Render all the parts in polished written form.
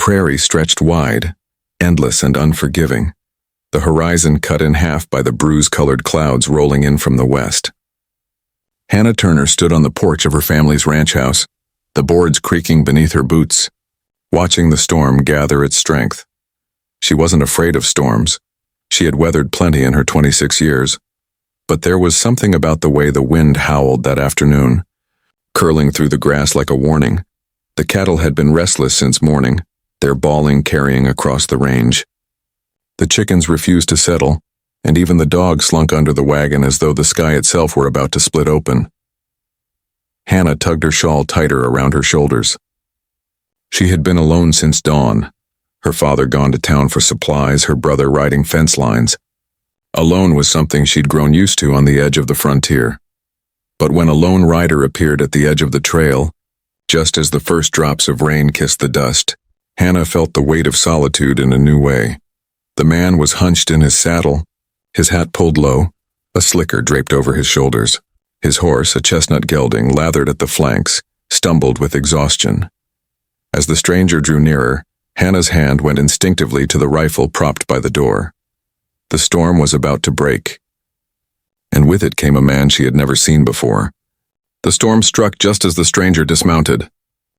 prairie stretched wide, endless and unforgiving, the horizon cut in half by the bruise-colored clouds rolling in from the west. Hannah Turner stood on the porch of her family's ranch house, the boards creaking beneath her boots, watching the storm gather its strength. She wasn't afraid of storms. She had weathered plenty in her 26 years. But there was something about the way the wind howled that afternoon, curling through the grass like a warning. The cattle had been restless since morning, their bawling carrying across the range. The chickens refused to settle, and even the dog slunk under the wagon as though the sky itself were about to split open. Hannah tugged her shawl tighter around her shoulders. She had been alone since dawn, her father gone to town for supplies, her brother riding fence lines. Alone was something she'd grown used to on the edge of the frontier. But when a lone rider appeared at the edge of the trail, just as the first drops of rain kissed the dust, Hannah felt the weight of solitude in a new way. The man was hunched in his saddle, his hat pulled low, a slicker draped over his shoulders. His horse, a chestnut gelding lathered at the flanks, stumbled with exhaustion. As the stranger drew nearer, Hannah's hand went instinctively to the rifle propped by the door. The storm was about to break, and with it came a man she had never seen before. The storm struck just as the stranger dismounted.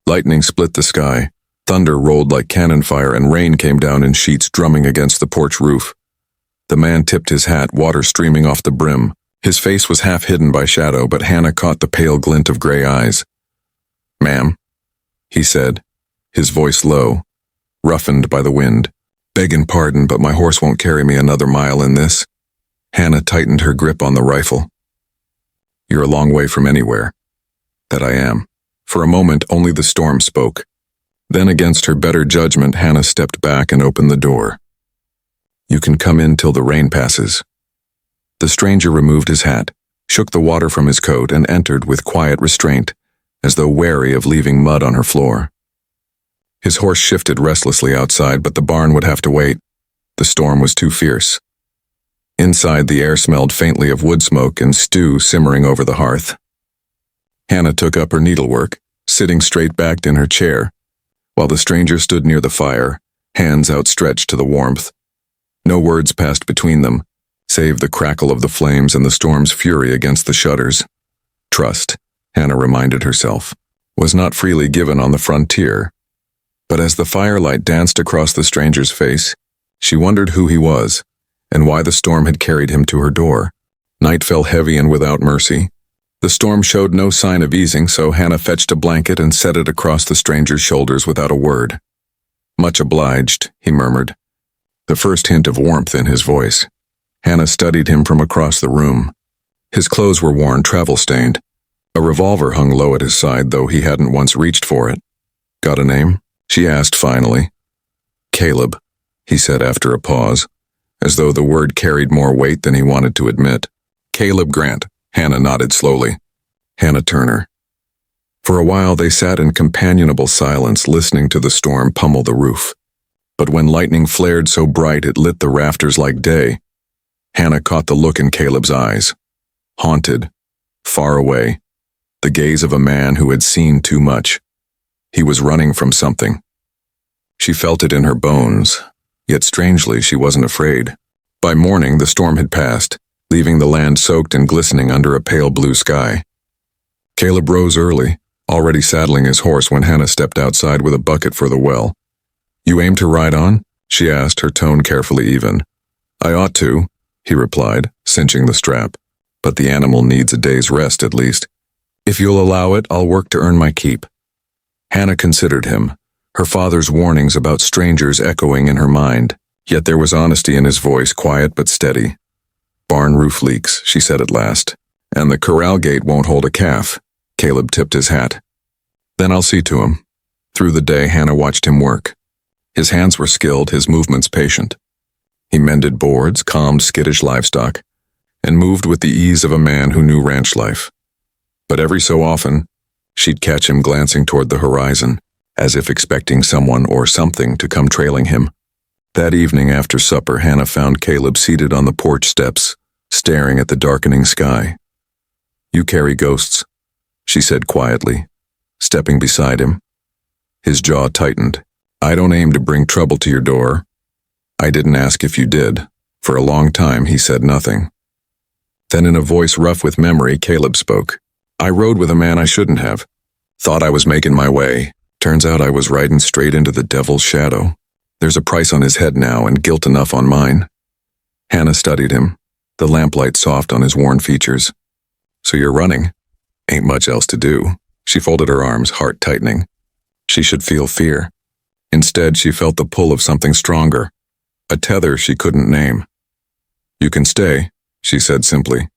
Lightning split the sky, thunder rolled like cannon fire, and rain came down in sheets drumming against the porch roof. The man tipped his hat, water streaming off the brim. His face was half hidden by shadow, but Hannah caught the pale glint of gray eyes. "Ma'am," he said, his voice low, roughened by the wind. "Beggin' pardon, but my horse won't carry me another mile in this." Hannah tightened her grip on the rifle. "You're a long way from anywhere." "That I am." For a moment, only the storm spoke. Then, against her better judgment, Hannah stepped back and opened the door. "You can come in till the rain passes." The stranger removed his hat, shook the water from his coat, and entered with quiet restraint, as though wary of leaving mud on her floor. His horse shifted restlessly outside, but the barn would have to wait. The storm was too fierce. Inside, the air smelled faintly of wood smoke and stew simmering over the hearth. Hannah took up her needlework, sitting straight-backed in her chair, while the stranger stood near the fire, hands outstretched to the warmth. No words passed between them, save the crackle of the flames and the storm's fury against the shutters. Trust, Hannah reminded herself, was not freely given on the frontier. But as the firelight danced across the stranger's face, she wondered who he was, and why the storm had carried him to her door. Night fell heavy and without mercy. The storm showed no sign of easing, so Hannah fetched a blanket and set it across the stranger's shoulders without a word. "Much obliged," he murmured, the first hint of warmth in his voice. Hannah studied him from across the room. His clothes were worn, travel-stained. A revolver hung low at his side, though he hadn't once reached for it. "Got a name?" she asked finally. "Caleb," he said after a pause, as though the word carried more weight than he wanted to admit. "Caleb Grant," Hannah nodded slowly. "Hannah Turner." For a while they sat in companionable silence, listening to the storm pummel the roof. But when lightning flared so bright it lit the rafters like day, Hannah caught the look in Caleb's eyes. Haunted, far away, the gaze of a man who had seen too much. He was running from something. She felt it in her bones, yet strangely she wasn't afraid. By morning the storm had passed, leaving the land soaked and glistening under a pale blue sky. Caleb rose early, already saddling his horse when Hannah stepped outside with a bucket for the well. "You aim to ride on?" she asked, her tone carefully even. "I ought to," he replied, cinching the strap. "But the animal needs a day's rest at least. If you'll allow it, I'll work to earn my keep." Hannah considered him, her father's warnings about strangers echoing in her mind, yet there was honesty in his voice, quiet but steady. "Barn roof leaks," she said at last, "and the corral gate won't hold a calf." Caleb tipped his hat. "Then I'll see to him." Through the day, Hannah watched him work. His hands were skilled, his movements patient. He mended boards, calmed skittish livestock, and moved with the ease of a man who knew ranch life. But every so often, she'd catch him glancing toward the horizon, as if expecting someone or something to come trailing him. That evening after supper, Hannah found Caleb seated on the porch steps, staring at the darkening sky. "You carry ghosts," she said quietly, stepping beside him. His jaw tightened. I don't aim to bring trouble to your door. I didn't ask if you did. For a long time, he said nothing. Then in a voice rough with memory, Caleb spoke. I rode with a man I shouldn't have. Thought I was making my way. Turns out I was riding straight into the devil's shadow. There's a price on his head now and guilt enough on mine. Hannah studied him, the lamplight soft on his worn features. So you're running? Ain't much else to do. She folded her arms, heart tightening. She should feel fear. Instead, she felt the pull of something stronger, a tether she couldn't name. You can stay, she said simply,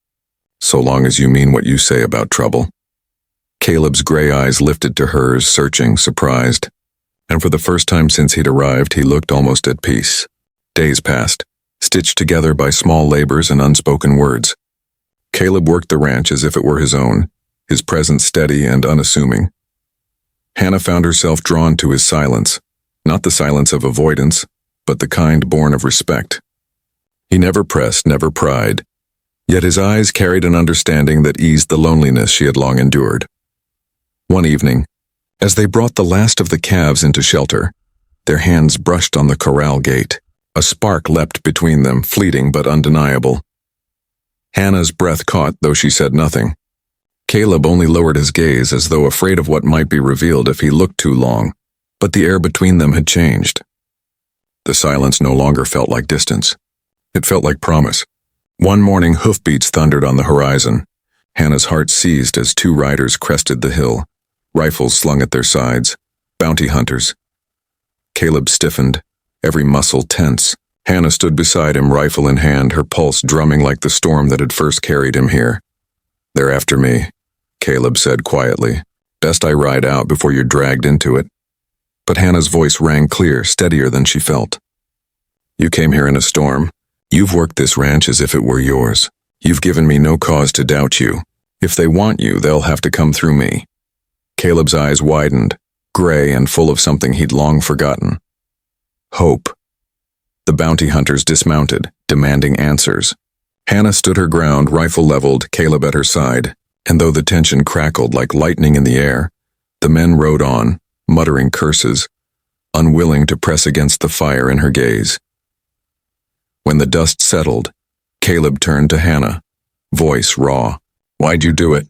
so long as you mean what you say about trouble. Caleb's gray eyes lifted to hers, searching, surprised. And for the first time since he'd arrived, he looked almost at peace. Days passed, stitched together by small labors and unspoken words. Caleb worked the ranch as if it were his own, his presence steady and unassuming. Hannah found herself drawn to his silence, not the silence of avoidance, but the kind born of respect. He never pressed, never pried, yet his eyes carried an understanding that eased the loneliness she had long endured. One evening, as they brought the last of the calves into shelter, their hands brushed on the corral gate. A spark leapt between them, fleeting but undeniable. Hannah's breath caught, though she said nothing. Caleb only lowered his gaze as though afraid of what might be revealed if he looked too long, but the air between them had changed. The silence no longer felt like distance. It felt like promise. One morning, hoofbeats thundered on the horizon. Hannah's heart seized as two riders crested the hill, rifles slung at their sides, bounty hunters. Caleb stiffened, every muscle tense. Hannah stood beside him, rifle in hand, her pulse drumming like the storm that had first carried him here. They're after me, Caleb said quietly. Best I ride out before you're dragged into it. But Hannah's voice rang clear, steadier than she felt. You came here in a storm. You've worked this ranch as if it were yours. You've given me no cause to doubt you. If they want you, they'll have to come through me. Caleb's eyes widened, gray and full of something he'd long forgotten. Hope. The bounty hunters dismounted, demanding answers. Hannah stood her ground, rifle leveled, Caleb at her side, and though the tension crackled like lightning in the air, the men rode on, muttering curses, unwilling to press against the fire in her gaze. When the dust settled, Caleb turned to Hannah, voice raw. Why'd you do it?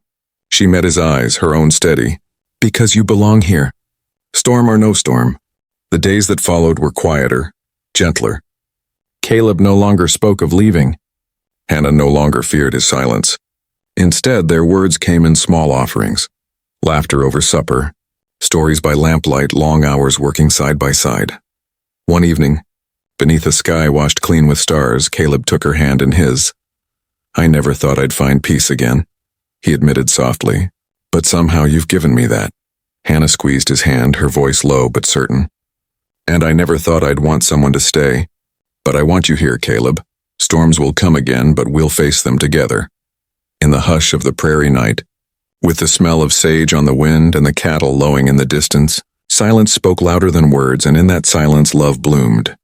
She met his eyes, her own steady. Because you belong here. Storm or no storm. The days that followed were quieter, gentler. Caleb no longer spoke of leaving. Hannah no longer feared his silence. Instead, their words came in small offerings. Laughter over supper, stories by lamplight, long hours working side by side. One evening, beneath a sky washed clean with stars, Caleb took her hand in his. I never thought I'd find peace again, he admitted softly. But somehow you've given me that. Hannah squeezed his hand, her voice low but certain. And I never thought I'd want someone to stay. But I want you here, Caleb. Storms will come again, but we'll face them together. In the hush of the prairie night, with the smell of sage on the wind and the cattle lowing in the distance, silence spoke louder than words, and in that silence love bloomed.